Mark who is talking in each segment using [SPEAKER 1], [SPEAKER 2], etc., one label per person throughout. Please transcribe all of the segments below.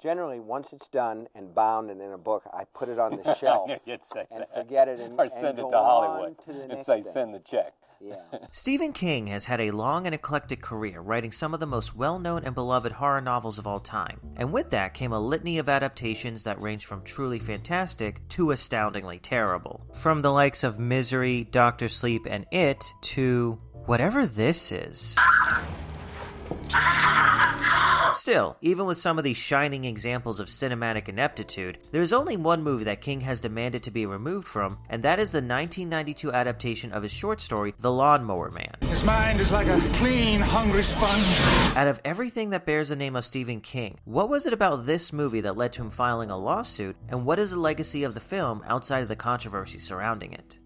[SPEAKER 1] Generally, once it's done and bound and in a book, I put it on the shelf and forget it
[SPEAKER 2] or send it
[SPEAKER 1] go
[SPEAKER 2] to Hollywood
[SPEAKER 1] on to the
[SPEAKER 2] and
[SPEAKER 1] next
[SPEAKER 2] say,
[SPEAKER 1] thing.
[SPEAKER 2] send the check.
[SPEAKER 1] Yeah.
[SPEAKER 3] Stephen King has had a long and eclectic career, writing some of the most well-known and beloved horror novels of all time. And with that came a litany of adaptations that range from truly fantastic to astoundingly terrible. From the likes of Misery, Doctor Sleep, and It, to whatever this is. Still, even with some of these shining examples of cinematic ineptitude, there is only one movie that King has demanded to be removed from, and that is the 1992 adaptation of his short story, The Lawnmower Man.
[SPEAKER 4] His mind is like a clean, hungry sponge.
[SPEAKER 3] Out of everything that bears the name of Stephen King, what was it about this movie that led to him filing a lawsuit, and what is the legacy of the film outside of the controversy surrounding it?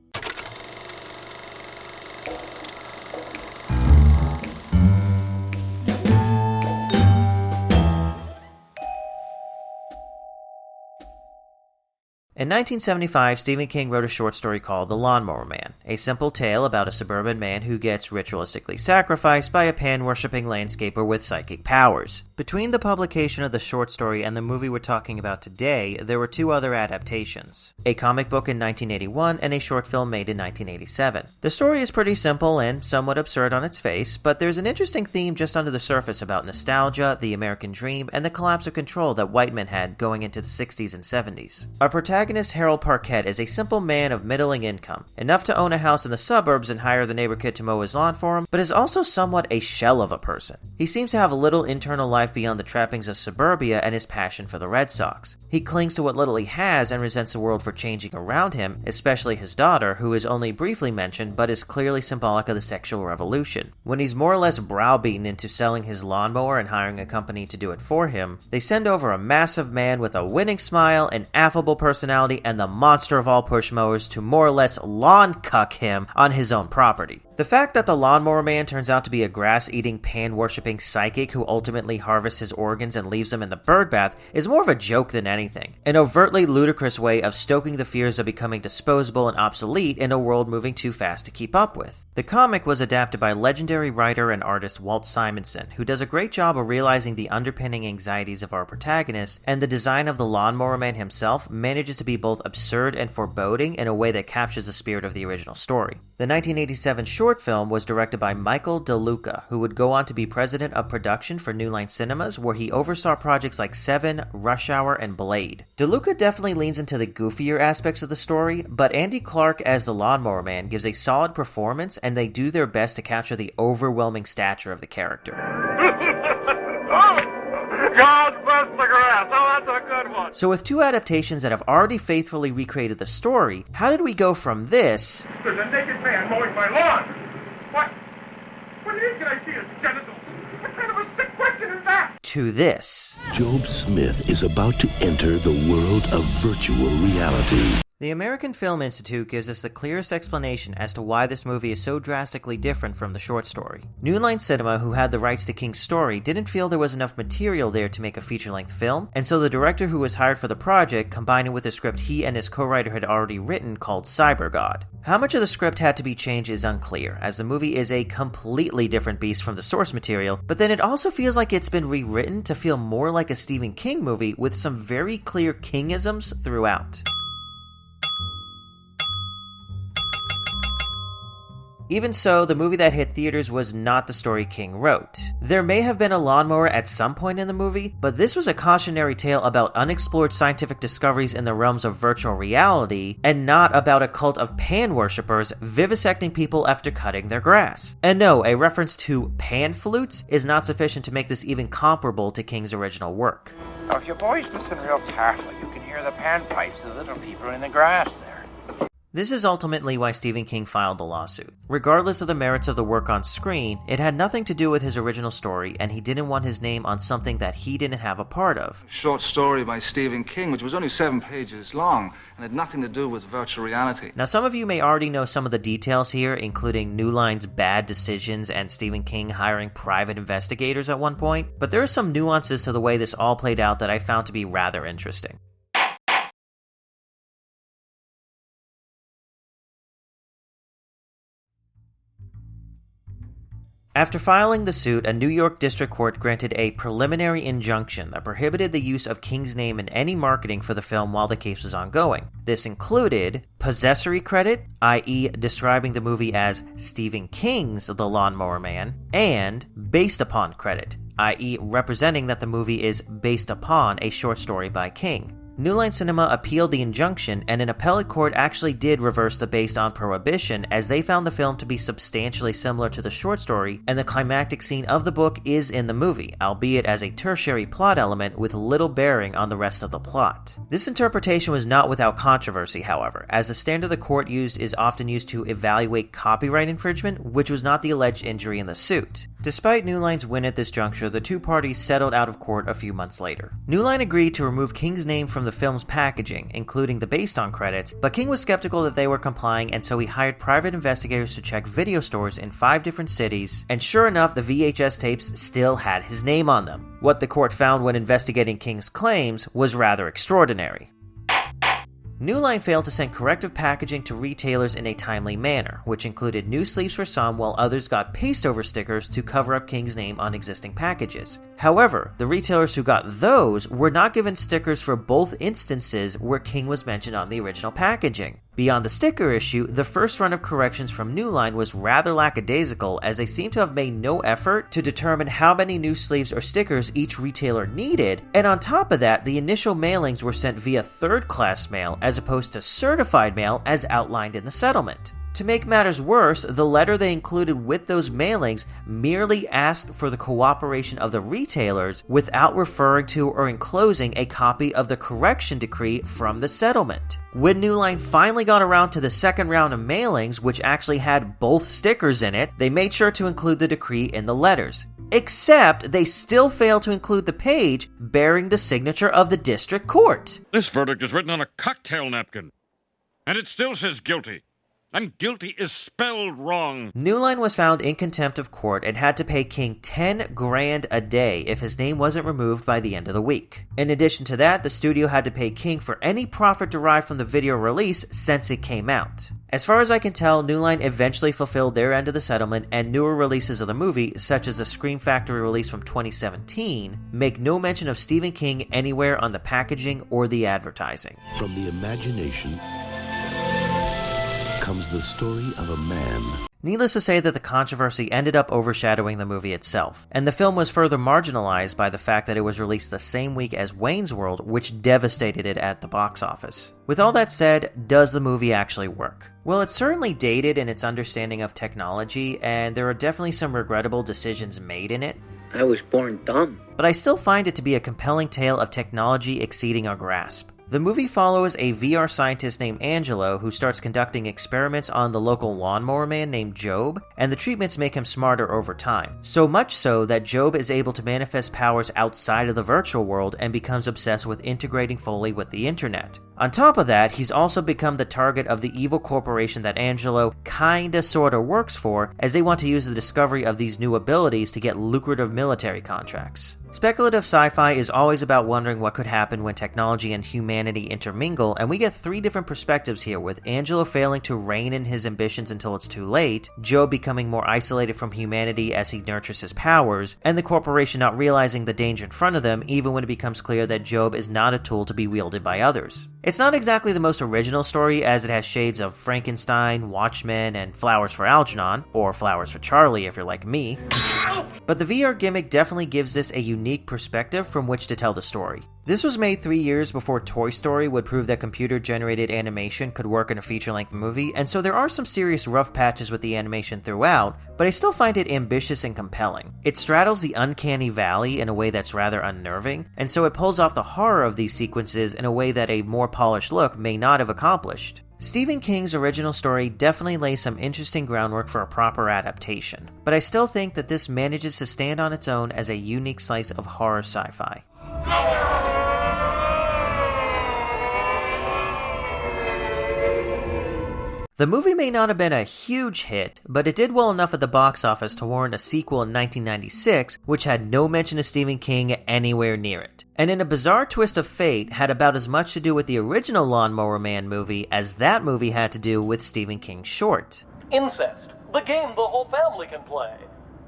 [SPEAKER 3] In 1975, Stephen King wrote a short story called The Lawnmower Man, a simple tale about a suburban man who gets ritualistically sacrificed by a pan-worshipping landscaper with psychic powers. Between the publication of the short story and the movie we're talking about today, there were two other adaptations, a comic book in 1981 and a short film made in 1987. The story is pretty simple and somewhat absurd on its face, but there's an interesting theme just under the surface about nostalgia, the American dream, and the collapse of control that white men had going into the 60s and 70s. Our protagonist, Harold Parkett, is a simple man of middling income, enough to own a house in the suburbs and hire the neighbor kid to mow his lawn for him, but is also somewhat a shell of a person. He seems to have a little internal life beyond the trappings of suburbia and his passion for the Red Sox. He clings to what little he has and resents the world for changing around him, especially his daughter, who is only briefly mentioned but is clearly symbolic of the sexual revolution. When he's more or less browbeaten into selling his lawnmower and hiring a company to do it for him, they send over a massive man with a winning smile, an affable personality, and the monster of all push mowers to more or less lawn cuck him on his own property. The fact that the Lawnmower Man turns out to be a grass-eating, pan-worshipping psychic who ultimately harvests his organs and leaves them in the birdbath is more of a joke than anything, an overtly ludicrous way of stoking the fears of becoming disposable and obsolete in a world moving too fast to keep up with. The comic was adapted by legendary writer and artist Walt Simonson, who does a great job of realizing the underpinning anxieties of our protagonist, and the design of the Lawnmower Man himself manages to be both absurd and foreboding in a way that captures the spirit of the original story. The 1987 short film was directed by Michael DeLuca, who would go on to be president of production for New Line Cinemas, where he oversaw projects like Seven, Rush Hour, and Blade. DeLuca definitely leans into the goofier aspects of the story, but Andy Clark as the Lawnmower Man gives a solid performance, and they do their best to capture the overwhelming stature of the character.
[SPEAKER 5] God bless the grass. Oh, that's a good one.
[SPEAKER 3] So with two adaptations that have already faithfully recreated the story, how did we go from this...
[SPEAKER 5] There's a naked man mowing my lawn. What? What it is can I see his genitals? What kind of a sick question is that?
[SPEAKER 3] ...to this?
[SPEAKER 6] Job Smith is about to enter the world of virtual reality.
[SPEAKER 3] The American Film Institute gives us the clearest explanation as to why this movie is so drastically different from the short story. New Line Cinema, who had the rights to King's story, didn't feel there was enough material there to make a feature-length film, and so the director who was hired for the project combined it with a script he and his co-writer had already written called Cyber God. How much of the script had to be changed is unclear, as the movie is a completely different beast from the source material, but then it also feels like it's been rewritten to feel more like a Stephen King movie with some very clear Kingisms throughout. Even so, the movie that hit theaters was not the story King wrote. There may have been a lawnmower at some point in the movie, but this was a cautionary tale about unexplored scientific discoveries in the realms of virtual reality, and not about a cult of pan-worshippers vivisecting people after cutting their grass. And no, a reference to pan flutes is not sufficient to make this even comparable to King's original work.
[SPEAKER 7] Now, if you boys listen real carefully, you can hear the panpipes of the little people in the grass there.
[SPEAKER 3] This is ultimately why Stephen King filed the lawsuit. Regardless of the merits of the work on screen, it had nothing to do with his original story, and he didn't want his name on something that he didn't have a part of.
[SPEAKER 4] A short story by Stephen King, which was only 7 pages long, and had nothing to do with virtual reality.
[SPEAKER 3] Now, some of you may already know some of the details here, including New Line's bad decisions and Stephen King hiring private investigators at one point, but there are some nuances to the way this all played out that I found to be rather interesting. After filing the suit, a New York district court granted a preliminary injunction that prohibited the use of King's name in any marketing for the film while the case was ongoing. This included possessory credit, i.e. describing the movie as Stephen King's The Lawnmower Man, and based upon credit, i.e. representing that the movie is based upon a short story by King. New Line Cinema appealed the injunction, and an appellate court actually did reverse the based on prohibition, as they found the film to be substantially similar to the short story, and the climactic scene of the book is in the movie, albeit as a tertiary plot element with little bearing on the rest of the plot. This interpretation was not without controversy, however, as the standard the court used is often used to evaluate copyright infringement, which was not the alleged injury in the suit. Despite New Line's win at this juncture, the two parties settled out of court a few months later. New Line agreed to remove King's name from the film's packaging, including the based on credits, but King was skeptical that they were complying, and so he hired private investigators to check video stores in 5 different cities, and sure enough, the VHS tapes still had his name on them. What the court found when investigating King's claims was rather extraordinary. New Line failed to send corrective packaging to retailers in a timely manner, which included new sleeves for some while others got paste-over stickers to cover up King's name on existing packages. However, the retailers who got those were not given stickers for both instances where King was mentioned on the original packaging. Beyond the sticker issue, the first run of corrections from New Line was rather lackadaisical, as they seem to have made no effort to determine how many new sleeves or stickers each retailer needed, and on top of that, the initial mailings were sent via third-class mail as opposed to certified mail as outlined in the settlement. To make matters worse, the letter they included with those mailings merely asked for the cooperation of the retailers without referring to or enclosing a copy of the correction decree from the settlement. When New Line finally got around to the second round of mailings, which actually had both stickers in it, they made sure to include the decree in the letters. Except they still failed to include the page bearing the signature of the district court.
[SPEAKER 2] This verdict is written on a cocktail napkin, and it still says guilty. And guilty is spelled wrong.
[SPEAKER 3] New Line was found in contempt of court and had to pay King $10,000 a day if his name wasn't removed by the end of the week. In addition to that, the studio had to pay King for any profit derived from the video release since it came out. As far as I can tell, New Line eventually fulfilled their end of the settlement, and newer releases of the movie, such as the Scream Factory release from 2017, make no mention of Stephen King anywhere on the packaging or the advertising.
[SPEAKER 6] From the imagination comes the story of a man.
[SPEAKER 3] Needless to say that the controversy ended up overshadowing the movie itself, and the film was further marginalized by the fact that it was released the same week as Wayne's World, which devastated it at the box office. With all that said, does the movie actually work? Well, it's certainly dated in its understanding of technology, and there are definitely some regrettable decisions made in it.
[SPEAKER 8] I was born dumb.
[SPEAKER 3] But I still find it to be a compelling tale of technology exceeding our grasp. The movie follows a VR scientist named Angelo who starts conducting experiments on the local lawnmower man named Job, and the treatments make him smarter over time. So much so that Job is able to manifest powers outside of the virtual world and becomes obsessed with integrating fully with the internet. On top of that, he's also become the target of the evil corporation that Angelo kinda sorta works for, as they want to use the discovery of these new abilities to get lucrative military contracts. Speculative sci-fi is always about wondering what could happen when technology and humanity intermingle, and we get 3 different perspectives here, with Angelo failing to rein in his ambitions until it's too late, Job becoming more isolated from humanity as he nurtures his powers, and the corporation not realizing the danger in front of them even when it becomes clear that Job is not a tool to be wielded by others. It's not exactly the most original story, as it has shades of Frankenstein, Watchmen, and Flowers for Algernon, or Flowers for Charlie if you're like me. But the VR gimmick definitely gives this a unique perspective from which to tell the story. This was made 3 years before Toy Story would prove that computer-generated animation could work in a feature-length movie, and so there are some serious rough patches with the animation throughout, but I still find it ambitious and compelling. It straddles the uncanny valley in a way that's rather unnerving, and so it pulls off the horror of these sequences in a way that a more polished look may not have accomplished. Stephen King's original story definitely lays some interesting groundwork for a proper adaptation, but I still think that this manages to stand on its own as a unique slice of horror sci-fi. The movie may not have been a huge hit, but it did well enough at the box office to warrant a sequel in 1996, which had no mention of Stephen King anywhere near it. And in a bizarre twist of fate, had about as much to do with the original Lawnmower Man movie as that movie had to do with Stephen King's short.
[SPEAKER 9] Incest, the game the whole family can play.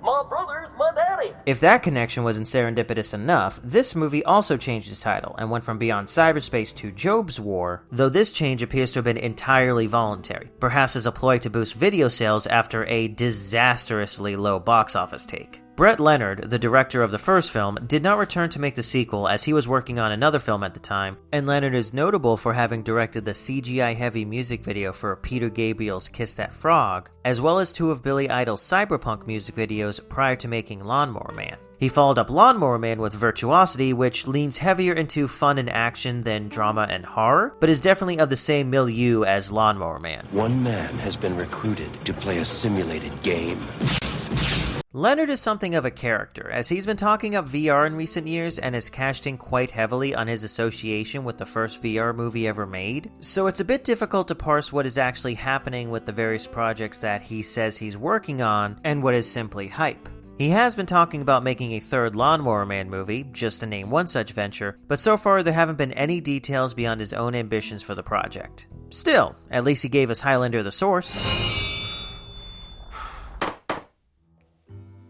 [SPEAKER 8] My brother's my daddy.
[SPEAKER 3] If that connection wasn't serendipitous enough, this movie also changed its title and went from Beyond Cyberspace to Job's War, though this change appears to have been entirely voluntary, perhaps as a ploy to boost video sales after a disastrously low box office take. Brett Leonard, the director of the first film, did not return to make the sequel as he was working on another film at the time, and Leonard is notable for having directed the CGI-heavy music video for Peter Gabriel's Kiss That Frog, as well as 2 of Billy Idol's cyberpunk music videos prior to making Lawnmower Man. He followed up Lawnmower Man with Virtuosity, which leans heavier into fun and action than drama and horror, but is definitely of the same milieu as Lawnmower Man.
[SPEAKER 6] One man has been recruited to play a simulated game.
[SPEAKER 3] Leonard is something of a character, as he's been talking up VR in recent years and has cashed in quite heavily on his association with the first VR movie ever made, so it's a bit difficult to parse what is actually happening with the various projects that he says he's working on and what is simply hype. He has been talking about making a third Lawnmower Man movie, just to name one such venture, but so far there haven't been any details beyond his own ambitions for the project. Still, at least he gave us Highlander the source.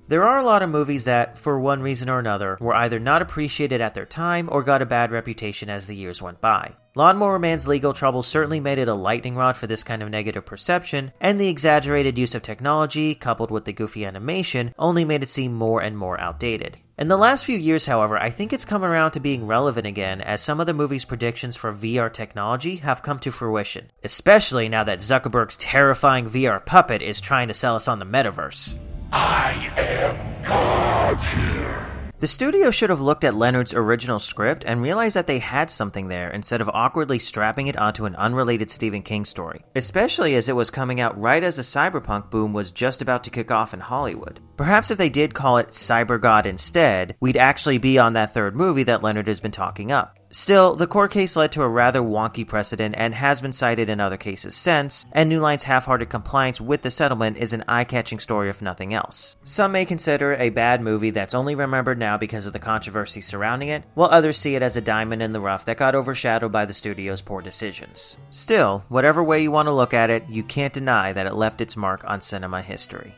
[SPEAKER 3] There are a lot of movies that, for one reason or another, were either not appreciated at their time or got a bad reputation as the years went by. Lawnmower Man's legal troubles certainly made it a lightning rod for this kind of negative perception, and the exaggerated use of technology, coupled with the goofy animation, only made it seem more and more outdated. In the last few years, however, I think it's come around to being relevant again as some of the movie's predictions for VR technology have come to fruition, especially now that Zuckerberg's terrifying VR puppet is trying to sell us on the metaverse.
[SPEAKER 5] I am God here.
[SPEAKER 3] The studio should have looked at Leonard's original script and realized that they had something there instead of awkwardly strapping it onto an unrelated Stephen King story, especially as it was coming out right as the cyberpunk boom was just about to kick off in Hollywood. Perhaps if they did call it CyberGod instead, we'd actually be on that third movie that Leonard has been talking up. Still, the court case led to a rather wonky precedent and has been cited in other cases since, and New Line's half-hearted compliance with the settlement is an eye-catching story if nothing else. Some may consider it a bad movie that's only remembered now because of the controversy surrounding it, while others see it as a diamond in the rough that got overshadowed by the studio's poor decisions. Still, whatever way you want to look at it, you can't deny that it left its mark on cinema history.